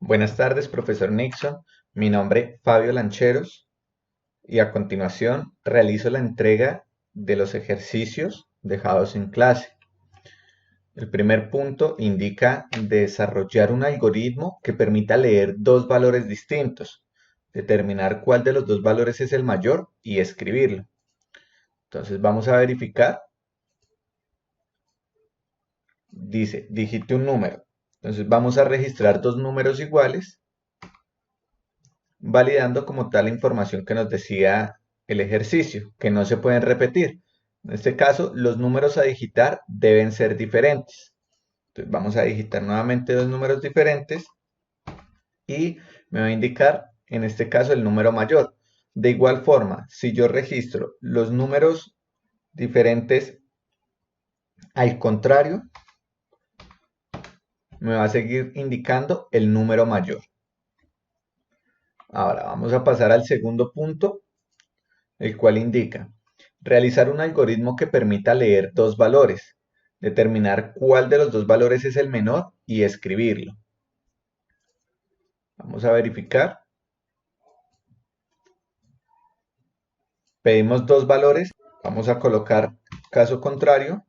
Buenas tardes, profesor Nixon. Mi nombre es Fabio Lancheros y a continuación realizo la entrega de los ejercicios dejados en clase. El primer punto indica desarrollar un algoritmo que permita leer dos valores distintos, determinar cuál de los dos valores es el mayor y escribirlo. Entonces vamos a verificar. Dice, digite un número. Entonces vamos a registrar dos números iguales validando como tal la información que nos decía el ejercicio, que no se pueden repetir. En este caso, los números a digitar deben ser diferentes. Entonces vamos a digitar nuevamente dos números diferentes y me va a indicar, en este caso, el número mayor. De igual forma, si yo registro los números diferentes al contrario, me va a seguir indicando el número mayor. Ahora vamos a pasar al segundo punto, el cual indica realizar un algoritmo que permita leer dos valores, determinar cuál de los dos valores es el menor y escribirlo. Vamos a verificar. Pedimos dos valores, vamos a colocar caso contrario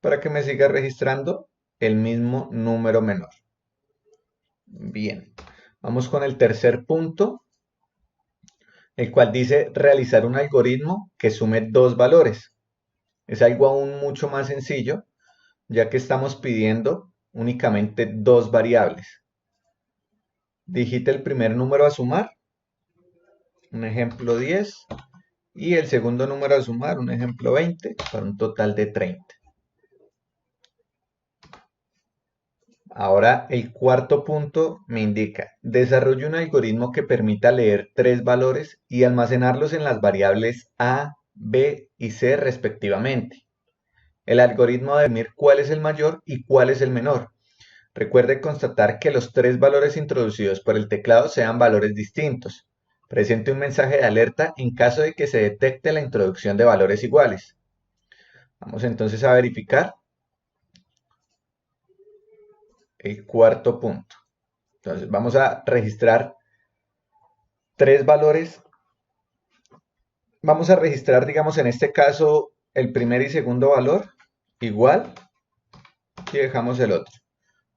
para que me siga registrando el mismo número menor. Bien, vamos con el tercer punto, el cual dice realizar un algoritmo que sume dos valores. Es algo aún mucho más sencillo, ya que estamos pidiendo únicamente dos variables. Digite el primer número a sumar, un ejemplo 10, y el segundo número a sumar, un ejemplo 20, para un total de 30. Ahora el cuarto punto me indica, desarrolle un algoritmo que permita leer tres valores y almacenarlos en las variables A, B y C respectivamente. El algoritmo debe definir cuál es el mayor y cuál es el menor. Recuerde constatar que los tres valores introducidos por el teclado sean valores distintos. Presente un mensaje de alerta en caso de que se detecte la introducción de valores iguales. Vamos entonces a verificar el cuarto punto. Entonces vamos a registrar tres valores. Vamos a registrar, digamos, en este caso, el primer y segundo valor igual y dejamos el otro.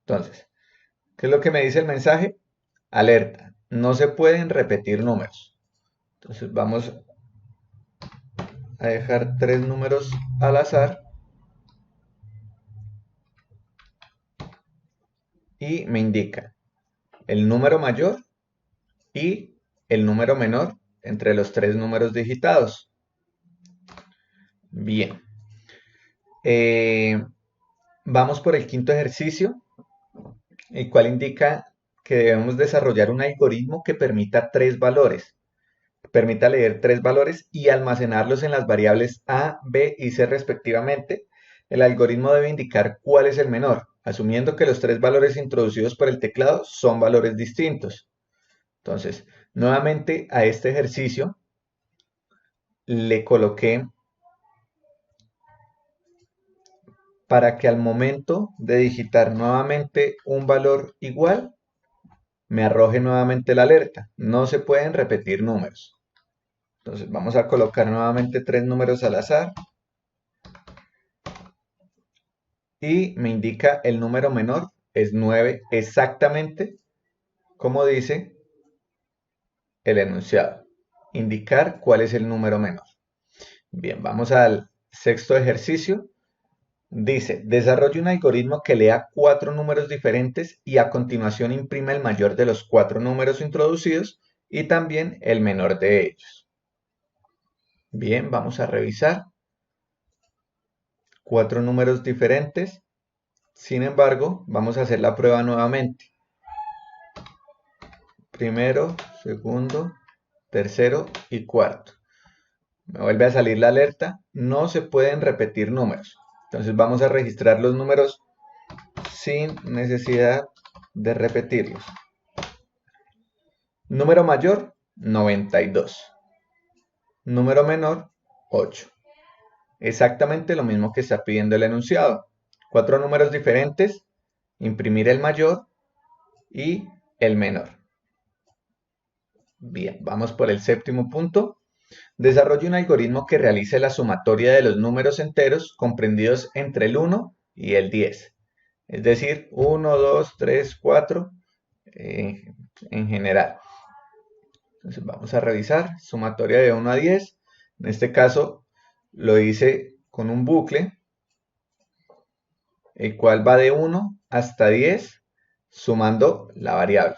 Entonces, ¿qué es lo que me dice el mensaje? Alerta, no se pueden repetir números. Entonces vamos a dejar tres números al azar y me indica el número mayor y el número menor entre los tres números digitados. Bien, vamos por el quinto ejercicio, el cual indica que debemos desarrollar un algoritmo que permita tres valores. Permita leer tres valores y almacenarlos en las variables A, B y C respectivamente. El algoritmo debe indicar cuál es el menor, asumiendo que los tres valores introducidos por el teclado son valores distintos. Entonces, nuevamente a este ejercicio le coloqué para que al momento de digitar nuevamente un valor igual, me arroje nuevamente la alerta. No se pueden repetir números. Entonces vamos a colocar nuevamente tres números al azar y me indica el número menor es 9, exactamente como dice el enunciado. Indicar cuál es el número menor. Bien, vamos al sexto ejercicio. Dice, desarrolle un algoritmo que lea cuatro números diferentes y a continuación imprima el mayor de los cuatro números introducidos y también el menor de ellos. Bien, vamos a revisar. Cuatro números diferentes. Sin embargo, vamos a hacer la prueba nuevamente. Primero, segundo, tercero y cuarto. Me vuelve a salir la alerta. No se pueden repetir números. Entonces vamos a registrar los números sin necesidad de repetirlos. Número mayor, 92. Número menor, 8. Exactamente lo mismo que está pidiendo el enunciado. Cuatro números diferentes, imprimir el mayor y el menor. Bien, vamos por el séptimo punto. Desarrolle un algoritmo que realice la sumatoria de los números enteros comprendidos entre el 1 y el 10. Es decir, 1, 2, 3, 4 en general. Entonces vamos a revisar sumatoria de 1 a 10. En este caso lo hice con un bucle, el cual va de 1 hasta 10 sumando la variable.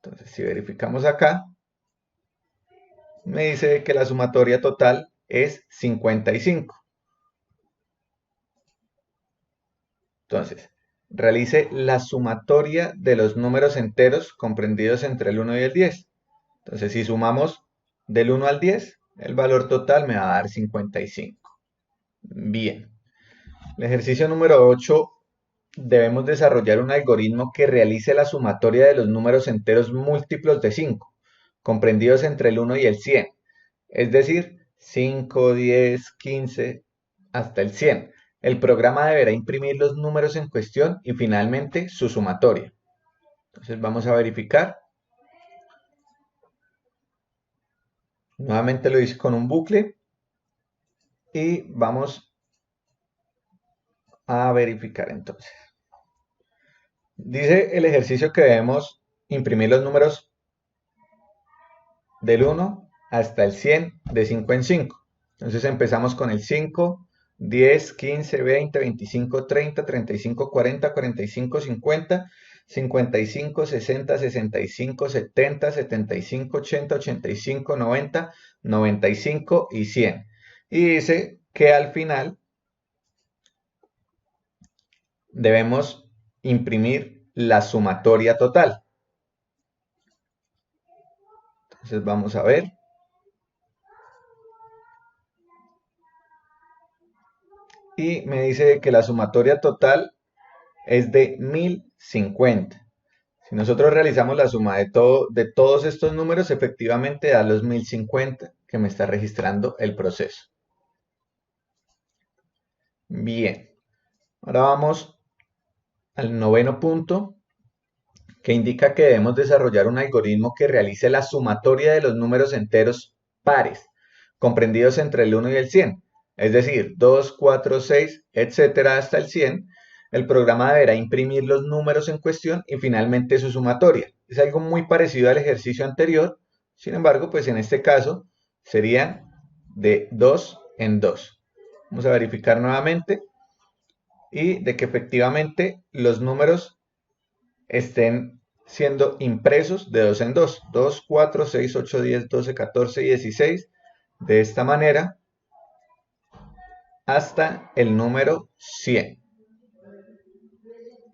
Entonces si verificamos acá, me dice que la sumatoria total es 55. Entonces, realice la sumatoria de los números enteros comprendidos entre el 1 y el 10. Entonces, si sumamos del 1 al 10, el valor total me va a dar 55. Bien. El ejercicio número 8, debemos desarrollar un algoritmo que realice la sumatoria de los números enteros múltiplos de 5, comprendidos entre el 1 y el 100. Es decir, 5, 10, 15, hasta el 100. El programa deberá imprimir los números en cuestión y finalmente su sumatoria. Entonces vamos a verificar. Nuevamente lo hice con un bucle y vamos a verificar entonces. Dice el ejercicio que debemos imprimir los números del 1 hasta el 100 de 5 en 5. Entonces empezamos con el 5, 10, 15, 20, 25, 30, 35, 40, 45, 50, 55, 60, 65, 70, 75, 80, 85, 90, 95 y 100. Y dice que al final debemos imprimir la sumatoria total. Entonces vamos a ver. Y me dice que la sumatoria total es de 1050. Si nosotros realizamos la suma de todos estos números, efectivamente da los 1050 que me está registrando el proceso. Bien, ahora vamos al noveno punto, que indica que debemos desarrollar un algoritmo que realice la sumatoria de los números enteros pares, comprendidos entre el 1 y el 100, es decir, 2, 4, 6, etcétera, hasta el 100. El programa deberá imprimir los números en cuestión y finalmente su sumatoria. Es algo muy parecido al ejercicio anterior, sin embargo, pues en este caso serían de 2 en 2. Vamos a verificar nuevamente y de que efectivamente los números estén siendo impresos de 2 en 2. 2, 4, 6, 8, 10, 12, 14, 16. De esta manera hasta el número 100.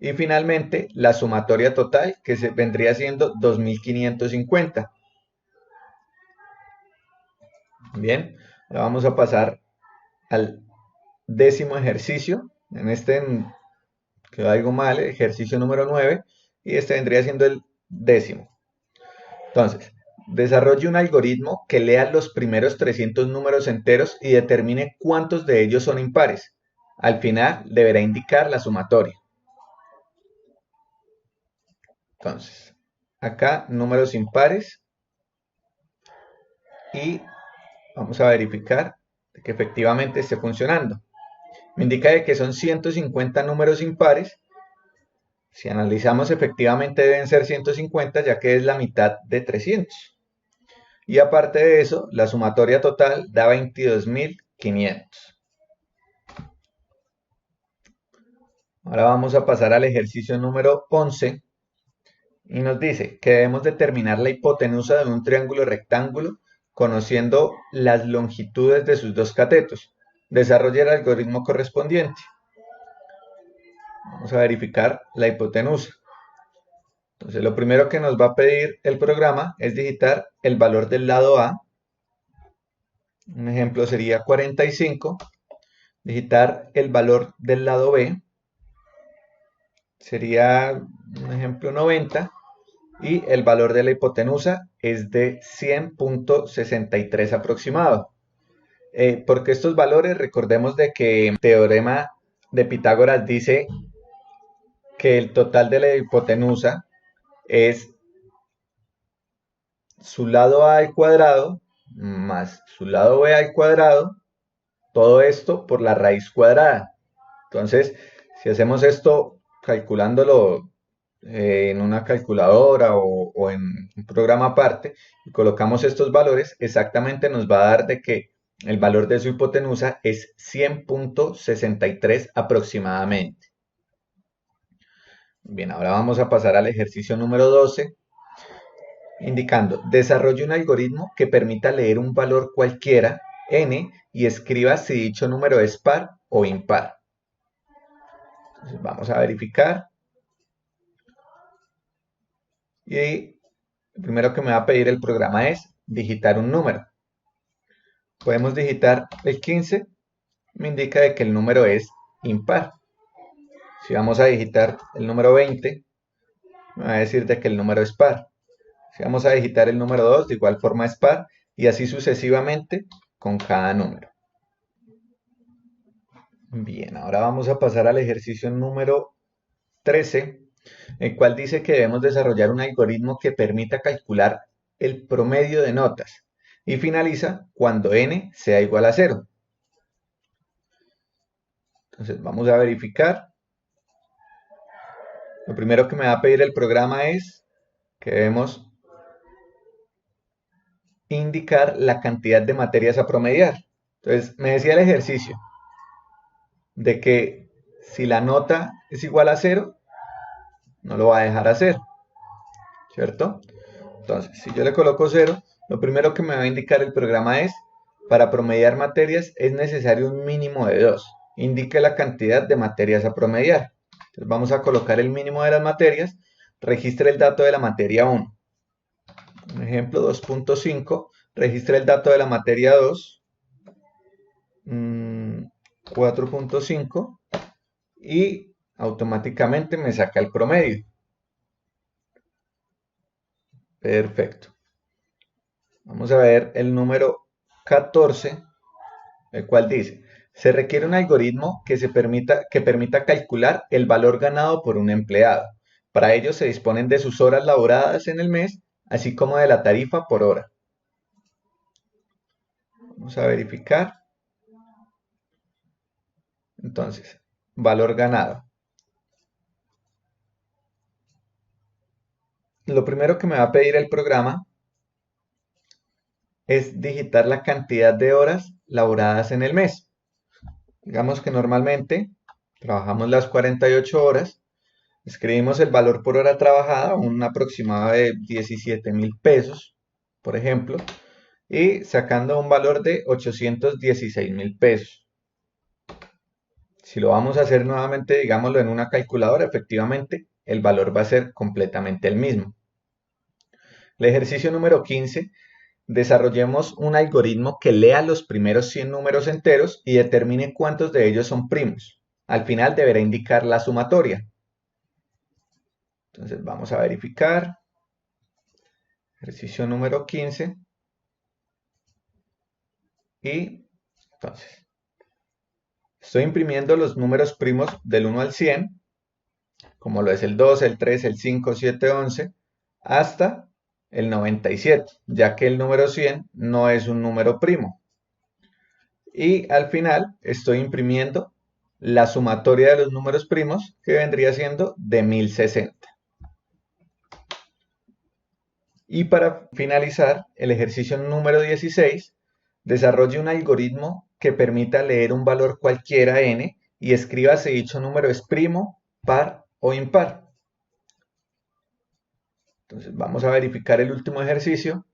Y finalmente la sumatoria total, que vendría siendo 2550. Bien, ahora vamos a pasar al décimo ejercicio. En este quedó algo mal, ejercicio número 9, y este vendría siendo el décimo. Entonces, desarrolle un algoritmo que lea los primeros 300 números enteros y determine cuántos de ellos son impares. Al final deberá indicar la sumatoria. Entonces, acá números impares y vamos a verificar que efectivamente esté funcionando. Me indica que son 150 números impares. Si analizamos, efectivamente deben ser 150, ya que es la mitad de 300. Y aparte de eso, la sumatoria total da 22.500. Ahora vamos a pasar al ejercicio número 11 y nos dice que debemos determinar la hipotenusa de un triángulo rectángulo conociendo las longitudes de sus dos catetos. Desarrolle el algoritmo correspondiente. Vamos a verificar la hipotenusa. Entonces, lo primero que nos va a pedir el programa es digitar el valor del lado A. Un ejemplo sería 45. Digitar el valor del lado B. Sería un ejemplo 90. Y el valor de la hipotenusa es de 100.63 aproximado. Porque estos valores, recordemos de que el teorema de Pitágoras dice que el total de la hipotenusa es su lado a al cuadrado más su lado b al cuadrado, todo esto por la raíz cuadrada. Entonces, si hacemos esto calculándolo en una calculadora o en un programa aparte y colocamos estos valores, exactamente nos va a dar de que el valor de su hipotenusa es 100.63 aproximadamente. Bien, ahora vamos a pasar al ejercicio número 12, indicando, desarrolle un algoritmo que permita leer un valor cualquiera, n, y escriba si dicho número es par o impar. Entonces vamos a verificar. Y lo primero que me va a pedir el programa es digitar un número. Podemos digitar el 15, me indica de que el número es impar. Si vamos a digitar el número 20, me va a decir de que el número es par. Si vamos a digitar el número 2, de igual forma es par, y así sucesivamente con cada número. Bien, ahora vamos a pasar al ejercicio número 13, el cual dice que debemos desarrollar un algoritmo que permita calcular el promedio de notas y finaliza cuando n sea igual a 0. Entonces vamos a verificar. Lo primero que me va a pedir el programa es que debemos indicar la cantidad de materias a promediar. Entonces me decía el ejercicio de que si la nota es igual a 0, no lo va a dejar hacer, ¿cierto? Entonces, si yo le coloco 0, lo primero que me va a indicar el programa es, para promediar materias es necesario un mínimo de 2. Indique la cantidad de materias a promediar. Entonces vamos a colocar el mínimo de las materias, registre el dato de la materia 1. Un ejemplo 2.5, registre el dato de la materia 2, 4.5, y automáticamente me saca el promedio. Perfecto. Vamos a ver el número 14, el cual dice, se requiere un algoritmo que permita calcular el valor ganado por un empleado. Para ello se disponen de sus horas laboradas en el mes, así como de la tarifa por hora. Vamos a verificar. Entonces, valor ganado. Lo primero que me va a pedir el programa es digitar la cantidad de horas laboradas en el mes. Digamos que normalmente trabajamos las 48 horas, escribimos el valor por hora trabajada, un aproximado de 17.000 pesos, por ejemplo, y sacando un valor de 816.000 pesos. Si lo vamos a hacer nuevamente, digámoslo en una calculadora, efectivamente el valor va a ser completamente el mismo. El ejercicio número 15, desarrollemos un algoritmo que lea los primeros 100 números enteros y determine cuántos de ellos son primos. Al final deberá indicar la sumatoria. Entonces vamos a verificar. Ejercicio número 15. Y entonces, estoy imprimiendo los números primos del 1 al 100, como lo es el 2, el 3, el 5, 7, 11, hasta el 97, ya que el número 100 no es un número primo. Y al final estoy imprimiendo la sumatoria de los números primos, que vendría siendo de 1060. Y para finalizar, el ejercicio número 16, desarrolle un algoritmo que permita leer un valor cualquiera n y escriba si dicho número es primo, par o impar. Entonces vamos a verificar el último ejercicio.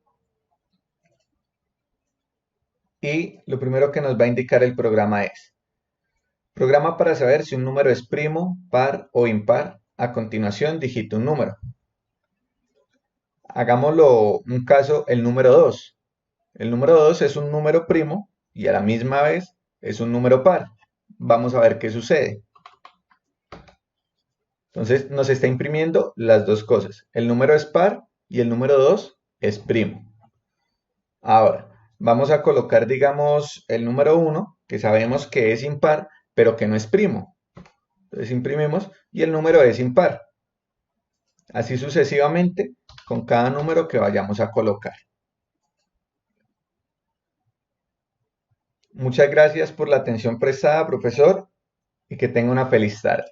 Y lo primero que nos va a indicar el programa es, programa para saber si un número es primo, par o impar. A continuación digite un número. Hagámoslo un caso, el número 2. El número 2 es un número primo y a la misma vez es un número par. Vamos a ver qué sucede. Entonces nos está imprimiendo las dos cosas. El número es par y el número 2 es primo. Ahora, vamos a colocar, digamos, el número 1, que sabemos que es impar, pero que no es primo. Entonces imprimimos y el número es impar. Así sucesivamente con cada número que vayamos a colocar. Muchas gracias por la atención prestada, profesor, y que tenga una feliz tarde.